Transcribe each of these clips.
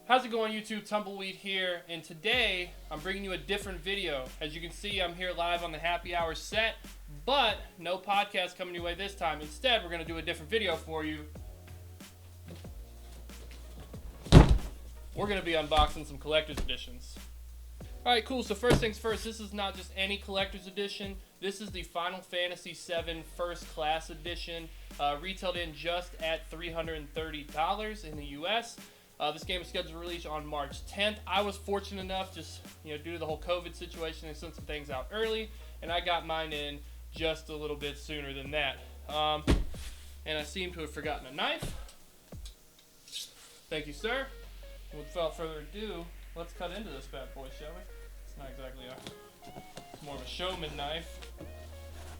How's it going, YouTube? Tumbleweed here, and today I'm bringing you a different video. As you can see, I'm here live on the happy hour set, but no podcast coming your way this time. Instead, we're going to do a different video for you. We're going to be unboxing some collector's editions. Alright, cool. So first things first, this is not just any collector's edition. This is the Final Fantasy VII First Class Edition, retailed in just at $330 in the US. This game is scheduled to release on March 10th. I was fortunate enough, just due to the whole COVID situation, they sent some things out early, and I got mine in just a little bit sooner than that. And I seem to have forgotten a knife. Thank you, sir. Without further ado, let's cut into this bad boy, shall we? It's not exactly it's more of a showman knife.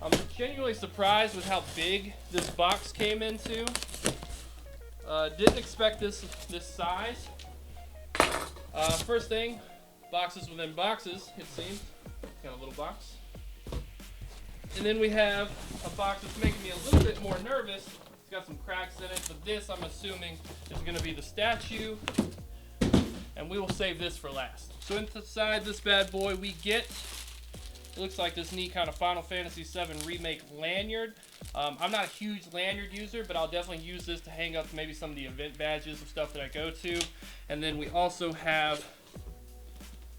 I'm genuinely surprised with how big this box came into. Didn't expect this size. First thing, boxes within boxes, it seems. Got a little box. And then we have a box that's making me a little bit more nervous. It's got some cracks in it, but this, I'm assuming, is going to be the statue. And we will save this for last. So inside this bad boy we get, it looks like this neat kind of Final Fantasy VII Remake lanyard. I'm not a huge lanyard user, but I'll definitely use this to hang up maybe some of the event badges of stuff that I go to. And then we also have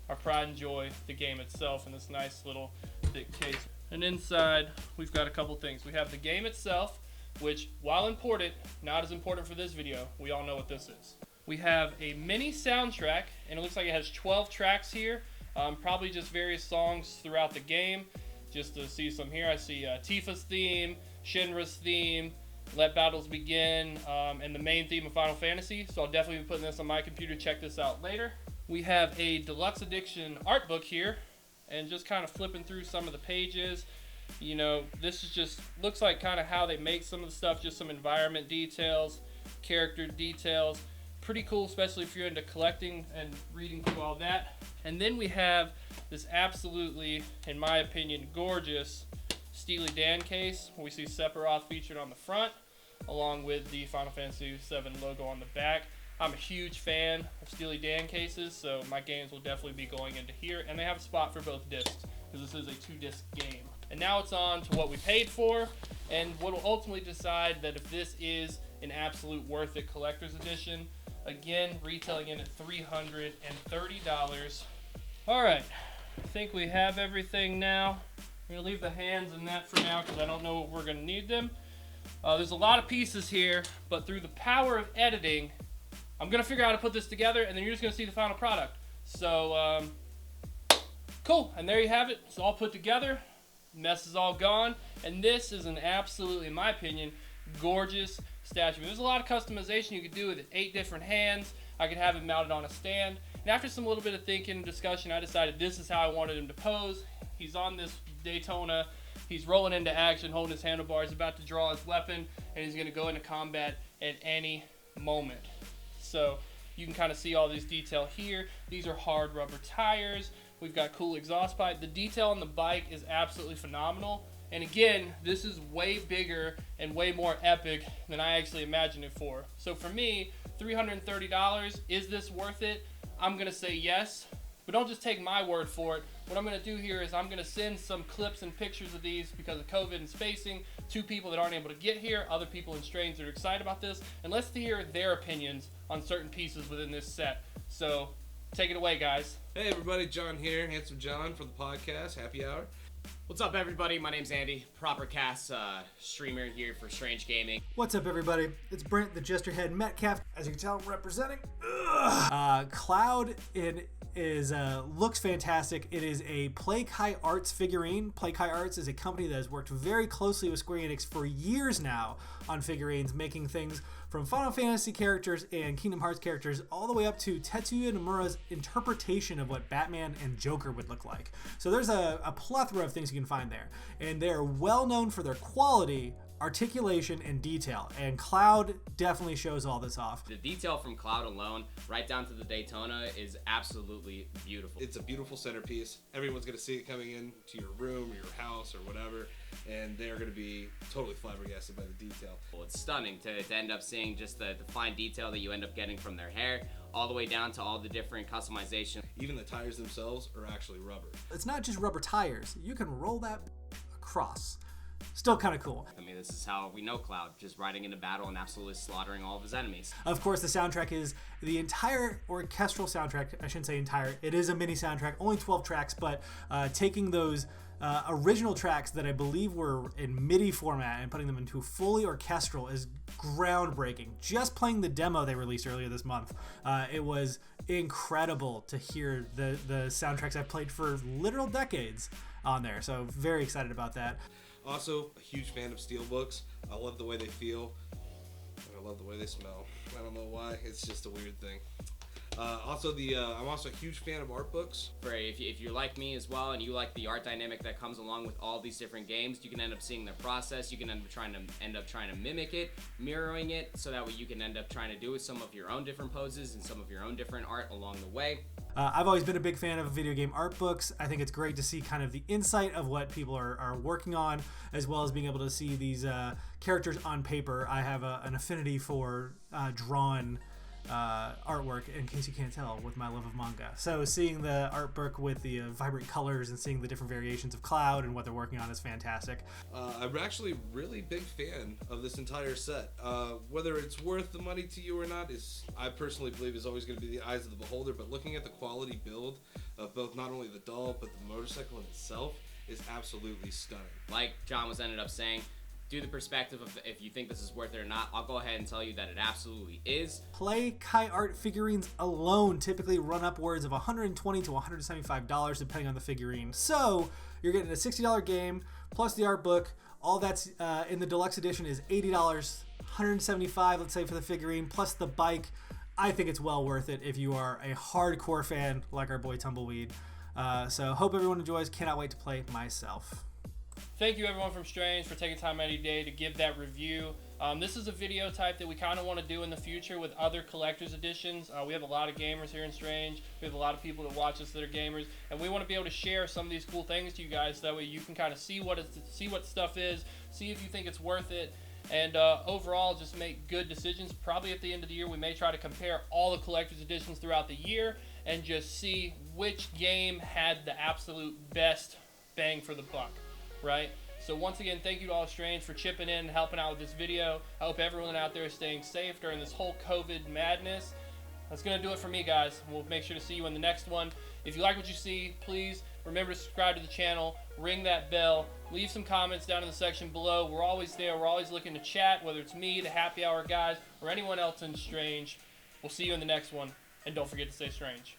our pride and joy, the game itself, in this nice little thick case. And inside, we've got a couple things. We have the game itself, which, while important, not as important for this video. We all know what this is. We have a mini soundtrack, and it looks like it has 12 tracks here. Probably just various songs throughout the game. Just to see some here, I see Tifa's theme, Shinra's theme, Let Battles Begin, and the main theme of Final Fantasy. So I'll definitely be putting this on my computer. Check this out later. We have a deluxe edition art book here, and just kind of flipping through some of the pages. This is just looks like kind of how they make some of the stuff, just some environment details, character details. Pretty cool, especially if you're into collecting and reading through all that. And then we have this absolutely, in my opinion, gorgeous Steely Dan case, where we see Sephiroth featured on the front, along with the Final Fantasy VII logo on the back. I'm a huge fan of Steely Dan cases, so my games will definitely be going into here. And they have a spot for both discs, because this is a 2-disc game. And now it's on to what we paid for, and what will ultimately decide that if this is an absolute worth it collector's edition. Again, retailing in at $330. Alright, I think we have everything now. I'm going to leave the hands in that for now because I don't know if we're going to need them. There's a lot of pieces here, but through the power of editing, I'm going to figure out how to put this together, and then you're just going to see the final product. So, cool. And there you have it. It's all put together. Mess is all gone. And this is an absolutely, in my opinion, gorgeous statue. There's a lot of customization you could do with it. 8 different hands. I could have it mounted on a stand. And after some little bit of thinking and discussion, I decided this is how I wanted him to pose. He's on this Daytona. He's rolling into action, holding his handlebars, about to draw his weapon, and he's going to go into combat at any moment. So you can kind of see all this detail here. These are hard rubber tires. We've got cool exhaust pipe. The detail on the bike is absolutely phenomenal. And again, this is way bigger and way more epic than I actually imagined it for. So for me, $330, is this worth it? I'm going to say yes, but don't just take my word for it. What I'm going to do here is I'm going to send some clips and pictures of these because of COVID and spacing to people that aren't able to get here, other people in strains that are excited about this, and let's hear their opinions on certain pieces within this set. So take it away, guys. Hey everybody, John here, Handsome John from the podcast, Happy Hour. What's up, everybody? My name's Andy, Proper Cast streamer here for Strange Gaming. What's up, everybody? It's Brent, the Jesterhead Metcalf. As you can tell, I'm representing. Cloud looks fantastic. It is a Plague High Arts figurine. Plague High Arts is a company that has worked very closely with Square Enix for years now on figurines, making things from Final Fantasy characters and Kingdom Hearts characters all the way up to Tetsuya Nomura's interpretation of what Batman and Joker would look like. So there's a plethora of things you can find there. And they're well known for their quality, articulation and detail, and Cloud definitely shows all this off. The detail from Cloud alone, right down to the Daytona, is absolutely beautiful. It's a beautiful centerpiece. Everyone's going to see it coming in to your room, your house, or whatever, and they're going to be totally flabbergasted by the detail. Well, it's stunning to end up seeing just the fine detail that you end up getting from their hair, all the way down to all the different customization. Even the tires themselves are actually rubber. It's not just rubber tires. You can roll that across. Still kind of cool. I mean, this is how we know Cloud, just riding into battle and absolutely slaughtering all of his enemies. Of course, the soundtrack is the entire orchestral soundtrack. I shouldn't say entire. It is a mini soundtrack, only 12 tracks, but taking those original tracks that I believe were in MIDI format and putting them into fully orchestral is groundbreaking. Just playing the demo they released earlier this month, it was incredible to hear the soundtracks I've played for literal decades on there. So very excited about that. Also, a huge fan of steelbooks. I love the way they feel, and I love the way they smell. I don't know why. It's just a weird thing. I'm also a huge fan of art books. If you're like me as well, and you like the art dynamic that comes along with all these different games, you can end up seeing the process. You can end up trying to mimic it, mirroring it, so that way you can end up trying to do with some of your own different poses and some of your own different art along the way. I've always been a big fan of video game art books. I think it's great to see kind of the insight of what people are working on, as well as being able to see these characters on paper. I have an affinity for drawn artwork, in case you can't tell, with my love of manga. So seeing the art book with the vibrant colors and seeing the different variations of Cloud and what they're working on is fantastic. I'm actually really big fan of this entire set. Whether it's worth the money to you or not I personally believe is always going to be the eyes of the beholder, but looking at the quality build of both not only the doll but the motorcycle in itself is absolutely stunning. Like John ended up saying, do the perspective of if you think this is worth it or not. I'll go ahead and tell you that it absolutely is. Play Kai art figurines alone typically run upwards of $120 to $175 depending on the figurine. So you're getting a $60 game plus the art book. All that's in the deluxe edition is $80, $175 let's say for the figurine plus the bike. I think it's well worth it if you are a hardcore fan like our boy Tumbleweed. So hope everyone enjoys. Cannot wait to play myself. Thank you everyone from Strange for taking time out of your day to give that review. This is a video type that we kind of want to do in the future with other collector's editions. We have a lot of gamers here in Strange. We have a lot of people that watch us that are gamers, and we want to be able to share some of these cool things to you guys so that way you can kind of see what stuff is, see if you think it's worth it, and overall just make good decisions. Probably at the end of the year we may try to compare all the collector's editions throughout the year and just see which game had the absolute best bang for the buck. Right? So once again, thank you to all Strange for chipping in and helping out with this video. I hope everyone out there is staying safe during this whole COVID madness. That's going to do it for me, guys. We'll make sure to see you in the next one. If you like what you see, please remember to subscribe to the channel, ring that bell, leave some comments down in the section below. We're always there. We're always looking to chat, whether it's me, the Happy Hour guys, or anyone else in Strange. We'll see you in the next one, and don't forget to stay strange.